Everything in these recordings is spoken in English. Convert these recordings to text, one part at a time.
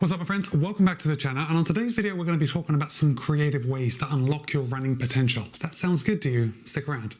What's up, my friends? Welcome back to the channel, and on today's video we're going to be talking about some creative ways to unlock your running potential. If that sounds good to you, stick around.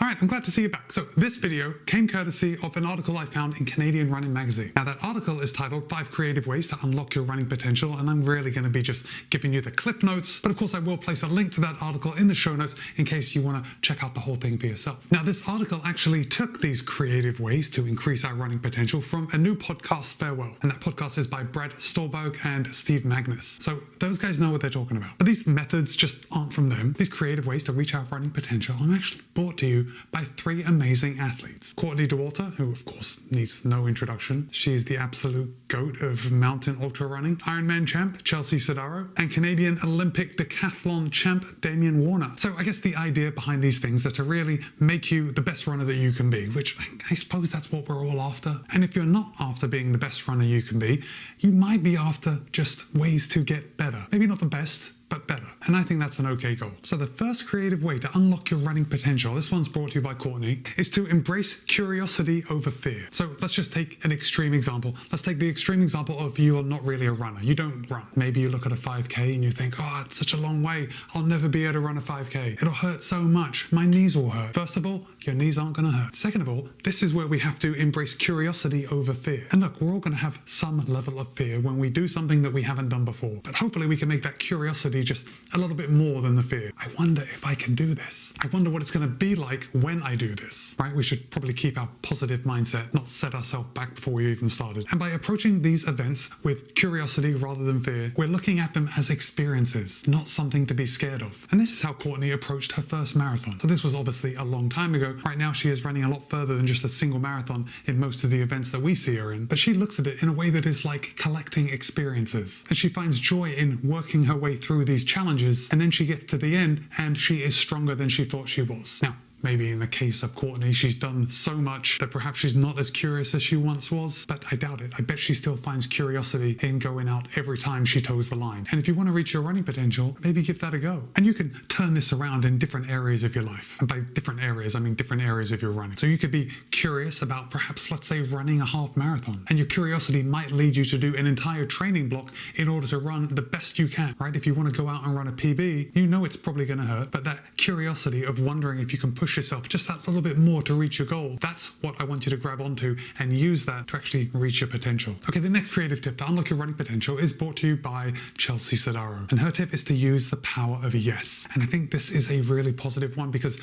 Alright, I'm glad to see you back. So this video came courtesy of an article I found in Canadian Running Magazine. Now that article is titled 5 Creative Ways to Unlock Your Running Potential, and I'm really going to be just giving you the cliff notes, but of course I will place a link to that article in the show notes in case you want to check out the whole thing for yourself. Now this article actually took these creative ways to increase our running potential from a new podcast, Farewell, and that podcast is by Brad Stolberg and Steve Magnus. So those guys know what they're talking about. But these methods just aren't from them. These creative ways to reach our running potential are actually brought to you by 3 amazing athletes. Courtney Dauwalter, who of course needs no introduction. She's the absolute goat of mountain ultra running. Ironman champ Chelsea Sodaro, and Canadian Olympic decathlon champ Damian Warner. So I guess the idea behind these things are to really make you the best runner that you can be, which I suppose that's what we're all after. And if you're not after being the best runner you can be, you might be after just ways to get better. Maybe not the best, but better. And I think that's an okay goal. So the first creative way to unlock your running potential, this one's brought to you by Courtney, is to embrace curiosity over fear. So let's just take an extreme example. Let's take the extreme example of you are not really a runner. You don't run. Maybe you look at a 5K and you think, oh, it's such a long way. I'll never be able to run a 5K. It'll hurt so much. My knees will hurt. First of all, your knees aren't going to hurt. Second of all, this is where we have to embrace curiosity over fear. And look, we're all going to have some level of fear when we do something that we haven't done before. But hopefully we can make that curiosity just a little bit more than the fear. I wonder if I can do this. I wonder what it's going to be like when I do this, right? We should probably keep our positive mindset, not set ourselves back before we even started. And by approaching these events with curiosity rather than fear, we're looking at them as experiences, not something to be scared of. And this is how Courtney approached her first marathon. So this was obviously a long time ago. Right now she is running a lot further than just a single marathon in most of the events that we see her in. But she looks at it in a way that is like collecting experiences. And she finds joy in working her way through these challenges, and then she gets to the end and she is stronger than she thought she was. Now, maybe in the case of Courtney, she's done so much that perhaps she's not as curious as she once was, but I doubt it. I bet she still finds curiosity in going out every time she toes the line. And if you want to reach your running potential, maybe give that a go. And you can turn this around in different areas of your life. And by different areas, I mean different areas of your running. So you could be curious about perhaps, let's say, running a half marathon. And your curiosity might lead you to do an entire training block in order to run the best you can, right? If you want to go out and run a PB, you know it's probably going to hurt, but that curiosity of wondering if you can push yourself just that little bit more to reach your goal, that's what I want you to grab onto and use that to actually reach your potential. Okay, the next creative tip to unlock your running potential is brought to you by Chelsea Sodaro. And her tip is to use the power of yes. And I think this is a really positive one because,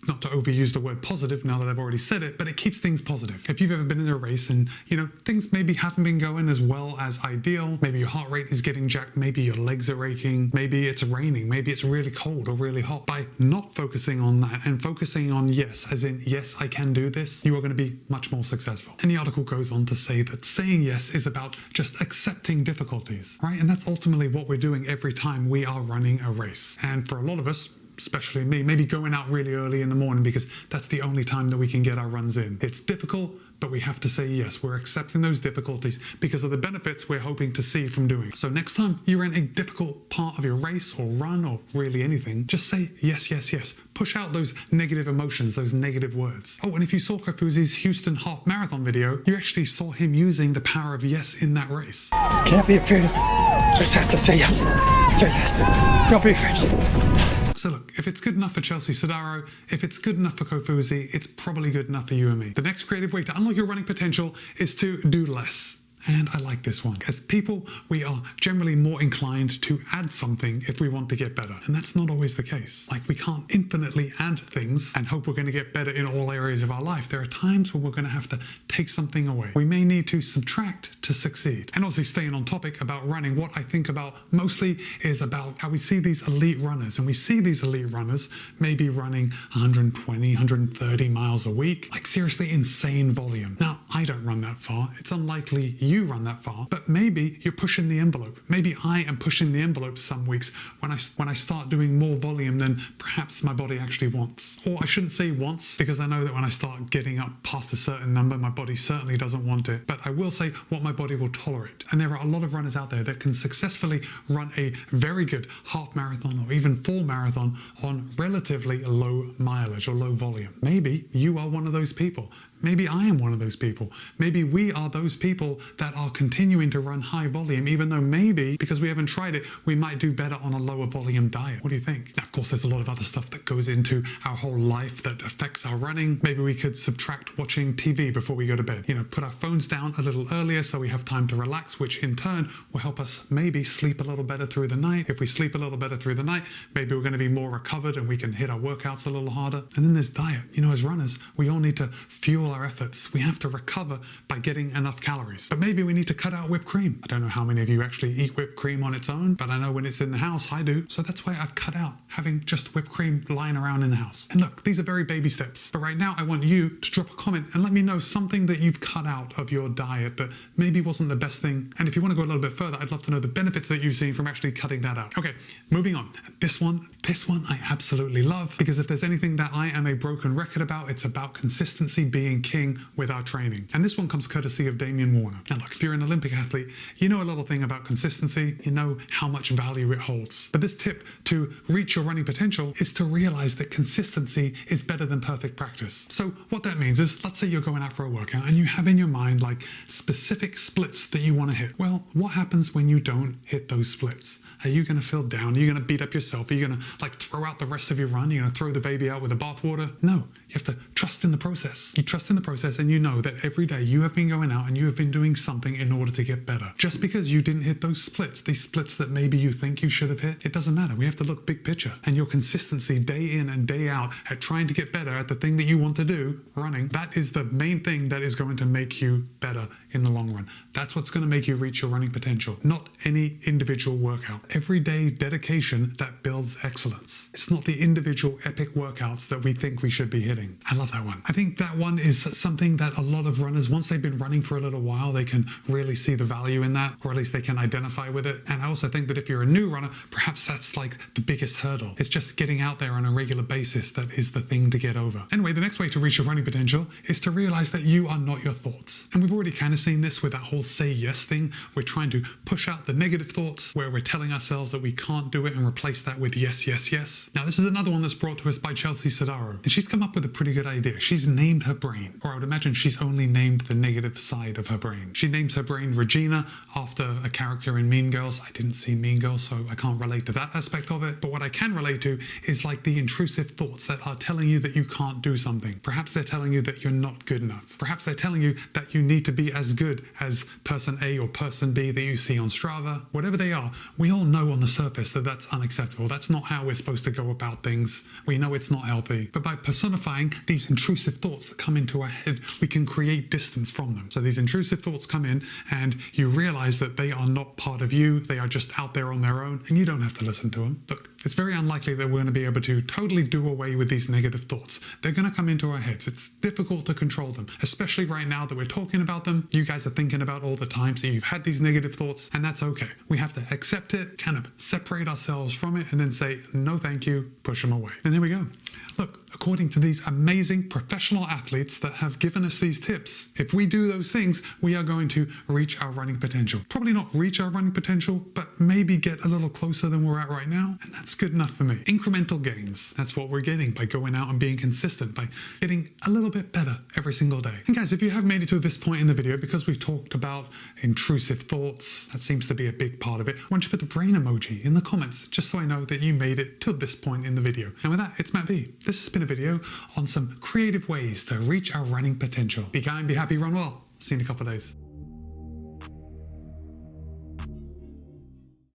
not to overuse the word positive now that I've already said it, but it keeps things positive. If you've ever been in a race and, things maybe haven't been going as well as ideal, maybe your heart rate is getting jacked, maybe your legs are aching, maybe it's raining, maybe it's really cold or really hot. By not focusing on that and focusing on yes, as in, yes, I can do this, you are going to be much more successful. And the article goes on to say that saying yes is about just accepting difficulties, right? And that's ultimately what we're doing every time we are running a race. And for a lot of us, especially me, maybe going out really early in the morning because that's the only time that we can get our runs in. It's difficult, but we have to say yes. We're accepting those difficulties because of the benefits we're hoping to see from doing it. So next time you're in a difficult part of your race or run or really anything, just say yes, yes, yes. Push out those negative emotions, those negative words. Oh, and if you saw Kofuzi's Houston half marathon video, you actually saw him using the power of yes in that race. Can't be afraid of it. Just have to say yes. Say yes. Don't be afraid. So look, if it's good enough for Chelsea Sodaro, if it's good enough for Kofuzi, it's probably good enough for you and me. The next creative way to unlock your running potential is to do less. And I like this one. As people, we are generally more inclined to add something if we want to get better. And that's not always the case. Like, we can't infinitely add things and hope we're going to get better in all areas of our life. There are times when we're going to have to take something away. We may need to subtract to succeed. And obviously, staying on topic about running, what I think about mostly is about how we see these elite runners. And we see these elite runners maybe running 120, 130 miles a week, like seriously insane volume. Now, I don't run that far. It's unlikely you run that far, but maybe you're pushing the envelope. Maybe I am pushing the envelope some weeks when I start doing more volume than perhaps my body actually wants. Or I shouldn't say wants, because I know that when I start getting up past a certain number, my body certainly doesn't want it. But I will say what my body will tolerate. And there are a lot of runners out there that can successfully run a very good half marathon or even full marathon on relatively low mileage or low volume. Maybe you are one of those people. Maybe I am one of those people. Maybe we are those people that are continuing to run high volume, even though maybe, because we haven't tried it, we might do better on a lower volume diet. What do you think? Now, of course, there's a lot of other stuff that goes into our whole life that affects our running. Maybe we could subtract watching TV before we go to bed. Put our phones down a little earlier so we have time to relax, which in turn will help us maybe sleep a little better through the night. If we sleep a little better through the night, maybe we're going to be more recovered and we can hit our workouts a little harder. And then there's diet. As runners, we all need to fuel our efforts. We have to recover by getting enough calories. But maybe we need to cut out whipped cream. I don't know how many of you actually eat whipped cream on its own, but I know when it's in the house, I do. So that's why I've cut out having just whipped cream lying around in the house. And look, these are very baby steps. But right now, I want you to drop a comment and let me know something that you've cut out of your diet that maybe wasn't the best thing. And if you want to go a little bit further, I'd love to know the benefits that you've seen from actually cutting that out. Okay, moving on. This one I absolutely love, because if there's anything that I am a broken record about, it's about consistency being king with our training. And this one comes courtesy of Damian Warner. Now look, if you're an Olympic athlete, you know a little thing about consistency, you know how much value it holds. But this tip to reach your running potential is to realize that consistency is better than perfect practice. So what that means is, let's say you're going out for a workout and you have in your mind like specific splits that you want to hit. Well, what happens when you don't hit those splits? Are you going to feel down? Are you going to beat up yourself? Are you going to throw out the rest of your run? Are you going to throw the baby out with the bathwater? No, you have to trust in the process. You trust in the process and you know that every day you have been going out and you have been doing something in order to get better. Just because you didn't hit those splits, these splits that maybe you think you should have hit, it doesn't matter. We have to look big picture. And your consistency day in and day out at trying to get better at the thing that you want to do, running, that is the main thing that is going to make you better in the long run. That's what's going to make you reach your running potential, not any individual workout. Everyday dedication that builds excellence. It's not the individual epic workouts that we think we should be hitting. I love that one. I think that one is something that a lot of runners, once they've been running for a little while, they can really see the value in that, or at least they can identify with it. And I also think that if you're a new runner, perhaps that's like the biggest hurdle. It's just getting out there on a regular basis that is the thing to get over. Anyway, the next way to reach your running potential is to realize that you are not your thoughts. And we've already kind of seen this with that whole say yes thing. We're trying to push out the negative thoughts where we're telling ourselves that we can't do it and replace that with yes, yes, yes. Now, this is another one that's brought to us by Chelsea Sodaro, and she's come up with a pretty good idea. She's named her brain, or I would imagine she's only named the negative side of her brain. She names her brain Regina after a character in Mean Girls. I didn't see Mean Girls, so I can't relate to that aspect of it. But what I can relate to is like the intrusive thoughts that are telling you that you can't do something. Perhaps they're telling you that you're not good enough. Perhaps they're telling you that you need to be as good as person A or person B that you see on Strava. Whatever they are, we all know on the surface that that's unacceptable. That's not how we're supposed to go about things. We know it's not healthy. But by personifying these intrusive thoughts that come into our head, we can create distance from them. So these intrusive thoughts come in and you realize that they are not part of you. They are just out there on their own and you don't have to listen to them. Look, it's very unlikely that we're going to be able to totally do away with these negative thoughts. They're going to come into our heads. It's difficult to control them, especially right now that we're talking about them. You guys are thinking about all the times that you've had these negative thoughts, and that's okay. We have to accept it, kind of separate ourselves from it, and then say, no, thank you, push them away. And there we go. Look, according to these amazing professional athletes that have given us these tips, if we do those things, we are going to reach our running potential. Probably not reach our running potential, but maybe get a little closer than we're at right now. And that's good enough for me. Incremental gains. That's what we're getting by going out and being consistent, by getting a little bit better every single day. And guys, if you have made it to this point in the video, because we've talked about intrusive thoughts, that seems to be a big part of it, why don't you put the brain emoji in the comments, just so I know that you made it to this point in the video. And with that, it's Matt B. This has been a video on some creative ways to reach our running potential. Be kind, be happy, run well. See you in a couple of days.